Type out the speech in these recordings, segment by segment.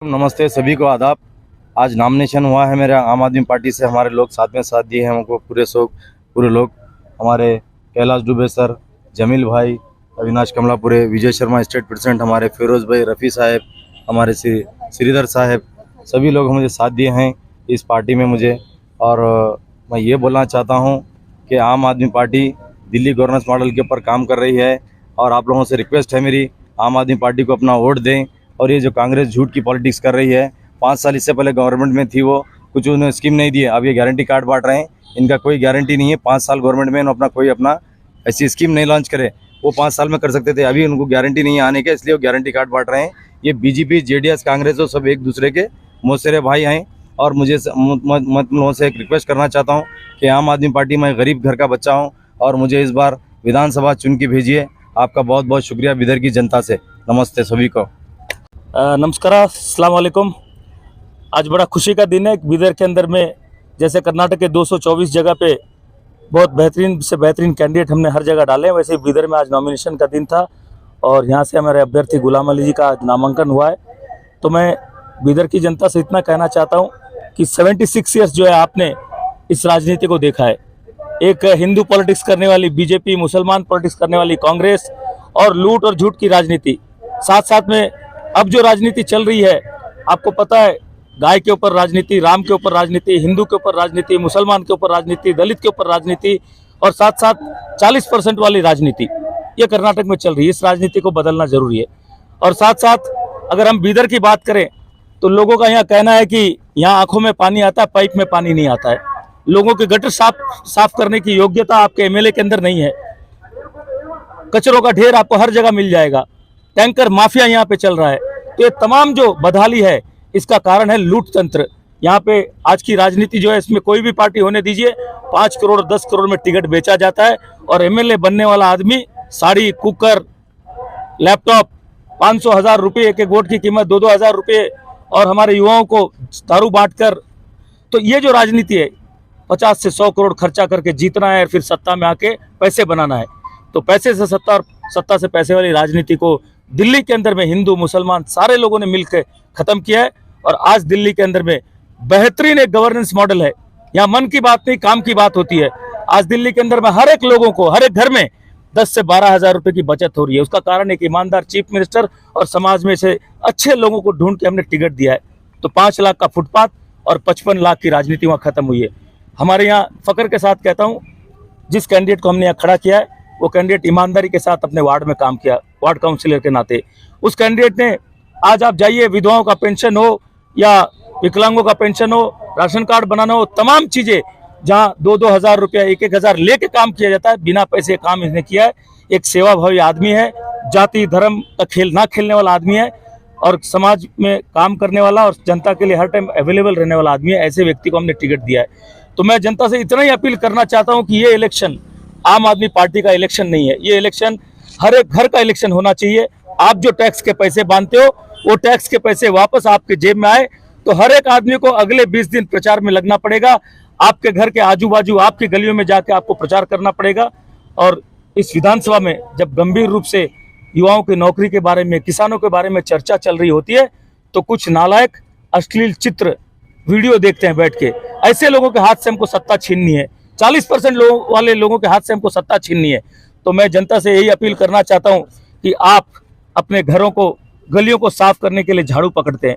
नमस्ते सभी को आदाब। आज नॉमिनेशन हुआ है मेरा आम आदमी पार्टी से। हमारे लोग साथ में साथ दिए हैं हमको पूरे लोग, हमारे कैलाश दुबे सर, जमील भाई, अविनाश कमलापुरे, विजय शर्मा स्टेट प्रेसिडेंट, हमारे फिरोज भाई, रफ़ी साहब, हमारे श्रीधर साहब, सभी लोग मुझे साथ दिए हैं इस पार्टी में मुझे। और मैं ये बोलना चाहता हूँ कि आम आदमी पार्टी दिल्ली गवर्नेंस मॉडल के ऊपर काम कर रही है और आप लोगों से रिक्वेस्ट है मेरी, आम आदमी पार्टी को अपना वोट दें। और ये जो कांग्रेस झूठ की पॉलिटिक्स कर रही है, 5 साल इससे पहले गवर्नमेंट में थी, वो कुछ उन्होंने स्कीम नहीं दी है। अब ये गारंटी कार्ड बांट रहे हैं, इनका कोई गारंटी नहीं है। 5 साल गवर्नमेंट में अपना ऐसी स्कीम नहीं लॉन्च करे, वो 5 साल में कर सकते थे। अभी उनको गारंटी नहीं है आने के, इसलिए वो गारंटी कार्ड बांट रहे हैं। ये बीजेपी, जेडीएस, कांग्रेस, वो सब एक दूसरे के मौसेरे भाई हैं। और मुझे लोगों से एक रिक्वेस्ट करना चाहता हूँ कि आम आदमी पार्टी में गरीब घर का बच्चा हूँ और मुझे इस बार विधानसभा चुन के भेजिए। आपका बहुत बहुत शुक्रिया बिदर की जनता से। नमस्ते सभी को। नमस्कार, अस्सलाम वालेकुम। आज बड़ा खुशी का दिन है। बिदर के अंदर में जैसे कर्नाटक के 224 जगह पे बहुत बेहतरीन से बेहतरीन कैंडिडेट हमने हर जगह डाले हैं, वैसे ही बिदर में आज नॉमिनेशन का दिन था और यहाँ से हमारे अभ्यर्थी गुलाम अली जी का नामांकन हुआ है। तो मैं बिदर की जनता से इतना कहना चाहता हूँ कि 76 ईयर्स जो है आपने इस राजनीति को देखा है। एक हिंदू पॉलिटिक्स करने वाली बीजेपी, मुसलमान पॉलिटिक्स करने वाली कांग्रेस और लूट और झूठ की राजनीति, साथ साथ में अब जो राजनीति चल रही है, आपको पता है, गाय के ऊपर राजनीति, राम के ऊपर राजनीति, हिंदू के ऊपर राजनीति, मुसलमान के ऊपर राजनीति, दलित के ऊपर राजनीति और साथ साथ 40% वाली राजनीति, ये कर्नाटक में चल रही है। इस राजनीति को बदलना जरूरी है। और साथ साथ अगर हम बिदर की बात करें तो लोगों का यहाँ कहना है कि यहाँ आंखों में पानी आता है, पाइप में पानी नहीं आता है। लोगों के गटर साफ करने की योग्यता आपके एमएलए के अंदर नहीं है। कचरों का ढेर आपको हर जगह मिल जाएगा। टैंकर माफिया यहाँ पे चल रहा है। तो ये तमाम जो बदहाली है, इसका कारण है लूट तंत्र। यहाँ पे आज की राजनीति जो है, इसमें कोई भी पार्टी होने दीजिए, 5 करोड़ 10 करोड़ में टिकट बेचा जाता है और एमएलए बनने वाला आदमी साड़ी, कुकर, लैपटॉप, 500-1000 रुपये, एक वोट की कीमत 2-2 हज़ार रुपये, और हमारे युवाओं को दारू बांटकर। तो ये जो राजनीति है, 50 से 100 करोड़ खर्चा करके जीतना है और फिर सत्ता में आके पैसे बनाना है। तो पैसे से सत्ता और सत्ता से पैसे वाली राजनीति को दिल्ली के अंदर में हिंदू, मुसलमान सारे लोगों ने मिलकर खत्म किया है। और आज दिल्ली के अंदर में बेहतरीन एक गवर्नेंस मॉडल है। यहाँ मन की बात नहीं, काम की बात होती है। आज दिल्ली के अंदर में हर एक लोगों को, हर एक घर में 10 से 12 हज़ार रुपए की बचत हो रही है। उसका कारण एक ईमानदार चीफ मिनिस्टर और समाज में से अच्छे लोगों को ढूंढ के हमने टिकट दिया है। तो 5 लाख का फुटपाथ और 55 लाख की राजनीति वहाँ खत्म हुई है। हमारे यहाँ फख्र के साथ कहता हूँ, जिस कैंडिडेट को हमने यहाँ खड़ा किया है, वो कैंडिडेट ईमानदारी के साथ अपने वार्ड में काम किया, वार्ड काउंसिलर के नाते। उस कैंडिडेट ने, आज आप जाइए, विधवाओं का पेंशन हो या विकलांगों का पेंशन हो, राशन कार्ड बनाना हो, तमाम चीजें जहां 2-2 हज़ार रुपया, 1-1 हज़ार लेके काम किया जाता है, बिना पैसे काम इसने किया है। एक सेवाभावी आदमी है, जाति धर्म का खेल ना खेलने वाला आदमी है और समाज में काम करने वाला और जनता के लिए हर टाइम अवेलेबल रहने वाला आदमी है। ऐसे व्यक्ति को हमने टिकट दिया है। तो मैं जनता से इतना ही अपील करना चाहता हूँ कि ये इलेक्शन आम आदमी पार्टी का इलेक्शन नहीं है, ये इलेक्शन हर एक घर का इलेक्शन होना चाहिए। आप जो टैक्स के पैसे बांधते हो, वो टैक्स के पैसे वापस आपके जेब में आए। तो हर एक आदमी को अगले 20 दिन प्रचार में लगना पड़ेगा। आपके घर के आजू बाजू, आपकी गलियों में जाके आपको प्रचार करना पड़ेगा। और इस विधानसभा में जब गंभीर रूप से युवाओं की नौकरी के बारे में, किसानों के बारे में चर्चा चल रही होती है, तो कुछ नालायक अश्लील चित्र, वीडियो देखते हैं बैठ के। ऐसे लोगों के हाथ से हमको सत्ता छीननी है। 40% वाले लोगों के हाथ से हमको सत्ता छीननी है। तो मैं जनता से यही अपील करना चाहता हूं कि आप अपने घरों को, गलियों को साफ करने के लिए झाड़ू पकड़ते हैं।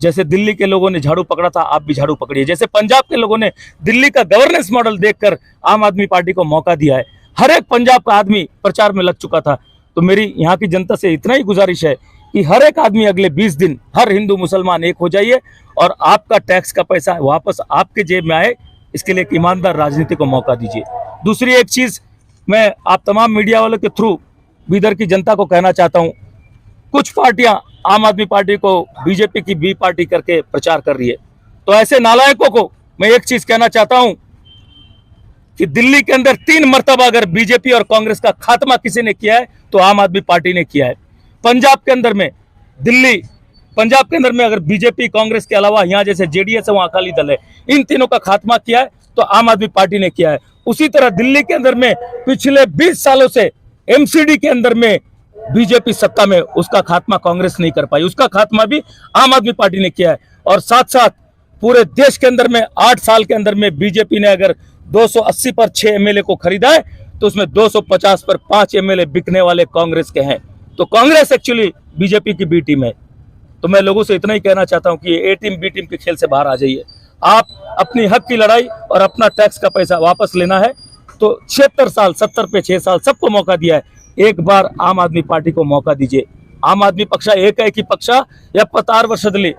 जैसे दिल्ली के लोगों ने झाड़ू पकड़ा था, आप भी झाड़ू पकड़िए। जैसे पंजाब के लोगों ने दिल्ली का गवर्नेंस मॉडल देखकर आम आदमी पार्टी को मौका दिया है। हर एक पंजाब का आदमी प्रचार में लग चुका था। तो मेरी यहाँ की जनता से इतना ही गुजारिश है कि हर एक आदमी अगले 20 दिन, हर हिंदू मुसलमान एक हो जाइए और आपका टैक्स का पैसा वापस आपके जेब में आए। इसके लिए एक ईमानदार राजनीति को मौका दीजिए। दूसरी एक चीज मैं आप तमाम मीडिया वालों के थ्रू बिदर की जनता को कहना चाहता हूं, कुछ पार्टियां आम आदमी पार्टी को बीजेपी की बी पार्टी करके प्रचार कर रही है। तो ऐसे नालायकों को मैं एक चीज कहना चाहता हूं कि दिल्ली के अंदर 3 मर्तबा अगर बीजेपी और कांग्रेस का खात्मा किसी ने किया है तो आम आदमी पार्टी ने किया है। पंजाब के अंदर में, पंजाब के अंदर में अगर बीजेपी, कांग्रेस के अलावा यहाँ जैसे जेडीएस है, वहाँ अकाली दल है, इन तीनों का खात्मा किया है तो आम आदमी पार्टी ने किया है। उसी तरह दिल्ली के अंदर में पिछले 20 सालों से एमसीडी के अंदर में बीजेपी सत्ता में, उसका खात्मा कांग्रेस नहीं कर पाई, उसका खात्मा भी आम आदमी पार्टी ने किया है। और साथ साथ पूरे देश के अंदर में 8 साल के अंदर में बीजेपी ने अगर 280 पर 6 एमएलए को खरीदा है, तो उसमें 250 पर 5 एमएलए बिकने वाले कांग्रेस के हैं। तो कांग्रेस एक्चुअली बीजेपी की बी टीम है। तो मैं लोगों से इतना ही कहना चाहता हूं कि ये ए टीम बी टीम के खेल से बाहर आ जाइए। आप अपनी हक की लड़ाई और अपना टैक्स का पैसा वापस लेना है तो 76 साल, 70 पे 6 साल सबको मौका दिया है, एक बार आम आदमी पार्टी को मौका दीजिए। आम आदमी पಕ್ಷ ಏಕೈಕಿ ಪಕ್ಷ 76 ವರ್ಷದಲ್ಲಿ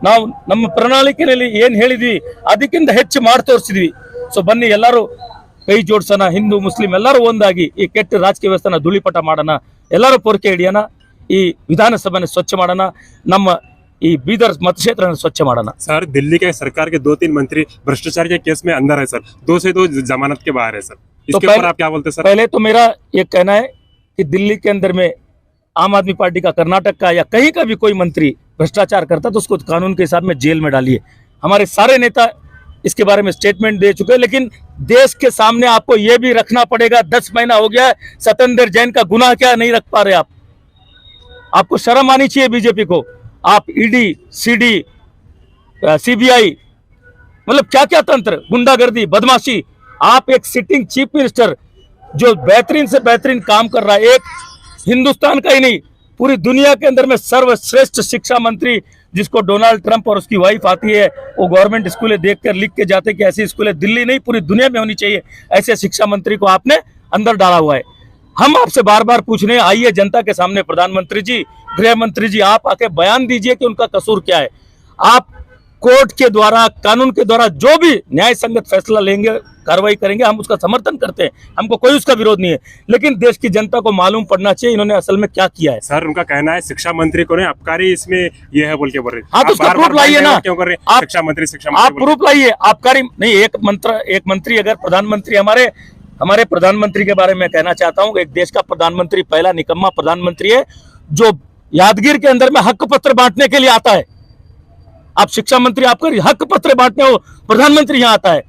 ನಾವು ನಮ್ಮ ಪ್ರಣಾಳಿಕೆಯಲ್ಲಿ ಏನು ಹೇಳಿದ್ವಿ ಅದಕ್ಕಿಂತ ಹೆಚ್ಚು ಮಾಡಿ ತೋರಿಸಿದ್ವಿ. ಸೊ ಬನ್ನಿ ಎಲ್ಲರೂ ಕೈ ಜೋಡಿಸೋಣ, ಹಿಂದೂ ಮುಸ್ಲಿಂ ಎಲ್ಲರೂ ಒಂದಾಗಿ ಈ ಕೆಟ್ಟ ರಾಜಕೀಯ ವ್ಯವಸ್ಥೆನ ಧೂಳಿಪಟ ಮಾಡೋಣ, ಎಲ್ಲರೂ ಪೊರಕೆ ಹಿಡಿಯೋಣ, ಈ ವಿಧಾನಸಭೆನ ಸ್ವಚ್ಛ ಮಾಡೋಣ, ನಮ್ಮ ಈ ಬೀದರ್ मतक्षेत्र स्वच्छ ಮಾಡೋಣ। सर दिल्ली के सरकार के 2-3 मंत्री भ्रष्टाचार के केस में अंदर है सर, 2 से 2 जमानत के बाहर है सर, इसके ऊपर आप क्या बोलते हैं सर? पहले तो मेरा ये कहना है कि दिल्ली के अंदर में आम आदमी पार्टी का, कर्नाटक का या कहीं का भी कोई मंत्री भ्रष्टाचार करता तो उसको कानून के हिसाब में जेल में डालिए। हमारे सारे नेता इसके बारे में स्टेटमेंट दे चुके हैं, लेकिन देश के सामने आपको यह भी रखना पड़ेगा। 10 महीना हो गया है, सत्येंद्र जैन का गुनाह क्या नहीं रख पा रहे आप? आपको शर्म आनी चाहिए बीजेपी को। आप ईडी, सीडी, सीबीआई, मतलब क्या क्या तंत्र, गुंडागर्दी, बदमाशी। आप एक सिटिंग चीफ मिनिस्टर जो बेहतरीन से बेहतरीन काम कर रहा है, एक हिंदुस्तान का ही नहीं पूरी दुनिया के अंदर में सर्वश्रेष्ठ शिक्षा मंत्री जिसको डोनाल्ड ट्रंप और उसकी वाइफ आती है, वो गवर्नमेंट स्कूलें देखकर लिख के जाते कि ऐसी स्कूलें दिल्ली नहीं पूरी दुनिया में होनी चाहिए, ऐसे शिक्षा मंत्री को आपने अंदर डाला हुआ है। हम आपसे बार बार पूछ रहे हैं, आइए जनता के सामने, प्रधानमंत्री जी, गृह मंत्री जी, आप आके बयान दीजिए कि उनका कसूर क्या है। आप कोर्ट के द्वारा, कानून के द्वारा जो भी न्याय संगत फैसला लेंगे, कार्रवाई करेंगे, हम उसका समर्थन करते हैं, हमको कोई उसका विरोध नहीं है, लेकिन देश की जनता को मालूम पड़ना चाहिए इन्होंने असल में क्या किया है। सर उनका कहना है शिक्षा मंत्री को ने आबकारी इसमें ये है बोल के बोल रहे हैं। हाँ तो उसका प्रूफ लाइए ना, क्यों कर रहे हैं? आप शिक्षा मंत्री आप प्रूफ लाइए। आबकारी नहीं, एक मंत्री अगर प्रधानमंत्री, हमारे प्रधानमंत्री के बारे में कहना चाहता हूं, एक देश का प्रधानमंत्री पहला निकम्मा प्रधानमंत्री है जो यादगीर के अंदर में हक पत्र बांटने के लिए आता है। आप शिक्षा मंत्री, आपका हक पत्र बांटने हो, प्रधानमंत्री यहाँ आता है।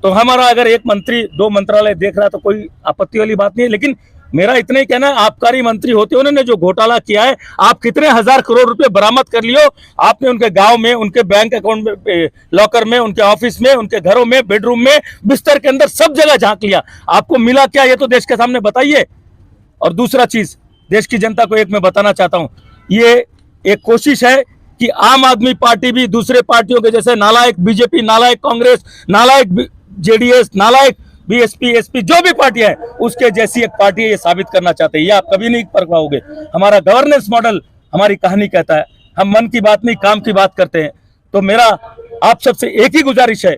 तो हमारा अगर एक मंत्री 2 मंत्रालय देख रहा है तो कोई आपत्ति वाली बात नहीं है, लेकिन मेरा इतना ही कहना है, आबकारी मंत्री होते उन्होंने जो घोटाला किया है, आप कितने हजार करोड़ रुपए बरामद कर लियो, आपने उनके गांव में, उनके बैंक अकाउंट में, लॉकर में, उनके ऑफिस में, उनके घरों में, बेडरूम में, बिस्तर के अंदर सब जगह झांक लिया, आपको मिला क्या ये तो देश के सामने बताइए। और दूसरा चीज देश की जनता को एक मैं बताना चाहता हूं, ये एक कोशिश है कि आम आदमी पार्टी भी दूसरे पार्टियों के जैसे नालायक बीजेपी, नालायक कांग्रेस, नालायक जेडीएस, नालायक बीएसपी, एसपी, जो भी पार्टियां हैं उसके जैसी एक पार्टी है, ये साबित करना चाहते हैं। ये आप कभी नहीं कर पाओगे। हमारा गवर्नेंस मॉडल हमारी कहानी कहता है, हम मन की बात नहीं काम की बात करते हैं। तो मेरा आप सबसे एक ही गुजारिश है,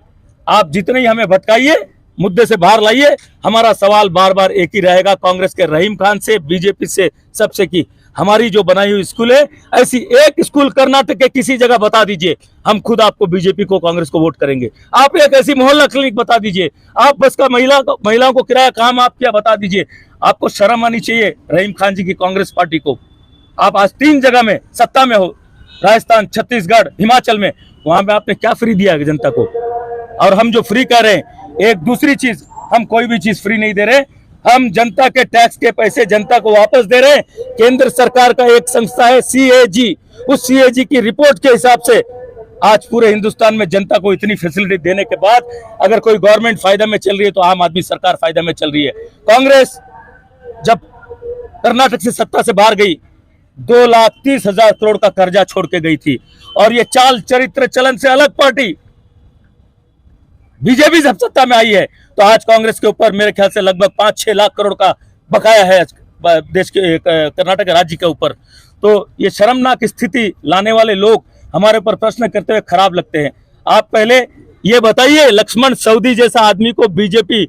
आप जितने ही हमें भटकाइए, मुद्दे से बाहर लाइए, हमारा सवाल बार बार एक ही रहेगा, कांग्रेस के रहीम खान से, बीजेपी से, सबसे की हमारी जो बनाई हुई स्कूल है, ऐसी एक स्कूल कर्नाटक के किसी जगह बता दीजिए, हम खुद आपको बीजेपी को, कांग्रेस को वोट करेंगे। आप एक ऐसी मोहल्ला क्लिनिक बता दीजिए, आप बस का महिलाओं को किराया काम आप क्या बता दीजिए। आपको शर्म आनी चाहिए रहीम खान जी की कांग्रेस पार्टी को। आप आज 3 जगह में सत्ता में हो, राजस्थान, छत्तीसगढ़, हिमाचल में, वहां पे आपने क्या फ्री दिया जनता को? और हम जो फ्री कर रहे हैं, एक दूसरी चीज, हम कोई भी चीज फ्री नहीं दे रहे, हम जनता के टैक्स के पैसे जनता को वापस दे रहे हैं। केंद्र सरकार का एक संस्था है CAG, उस CAG की रिपोर्ट के हिसाब से आज पूरे हिंदुस्तान में जनता को इतनी फैसिलिटी देने के बाद अगर कोई गवर्नमेंट फायदा में चल रही है तो आम आदमी सरकार फायदा में चल रही है। कांग्रेस जब कर्नाटक से सत्ता से बाहर गई, 2,30,000 करोड़ का कर्जा छोड़ के गई थी, और ये चाल चरित्र चलन से अलग पार्टी बीजेपी जब सत्ता में आई है तो आज कांग्रेस के ऊपर मेरे ख्याल से लगभग 5-6 लाख करोड़ का बकाया है देश के, कर्नाटक राज्य के ऊपर। तो ये शर्मनाक स्थिति लाने वाले लोग हमारे ऊपर प्रश्न करते हुए खराब लगते हैं। आप पहले ये बताइए, लक्ष्मण सवदी जैसा आदमी को बीजेपी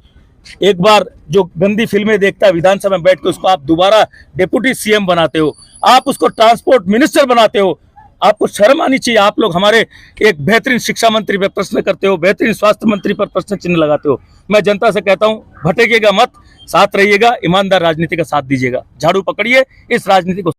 एक बार जो गंदी फिल्में देखता है विधानसभा में बैठ के, उसको आप दोबारा डिप्टी CM बनाते हो, आप उसको ट्रांसपोर्ट मिनिस्टर बनाते हो, आपको शर्म आनी चाहिए। आप लोग हमारे एक बेहतरीन शिक्षा मंत्री पर प्रश्न करते हो, बेहतरीन स्वास्थ्य मंत्री पर प्रश्न चिन्ह लगाते हो। मैं जनता से कहता हूं, भटकेगा मत, साथ रहिएगा, ईमानदार राजनीति का साथ दीजिएगा, झाड़ू पकड़िए, इस राजनीति को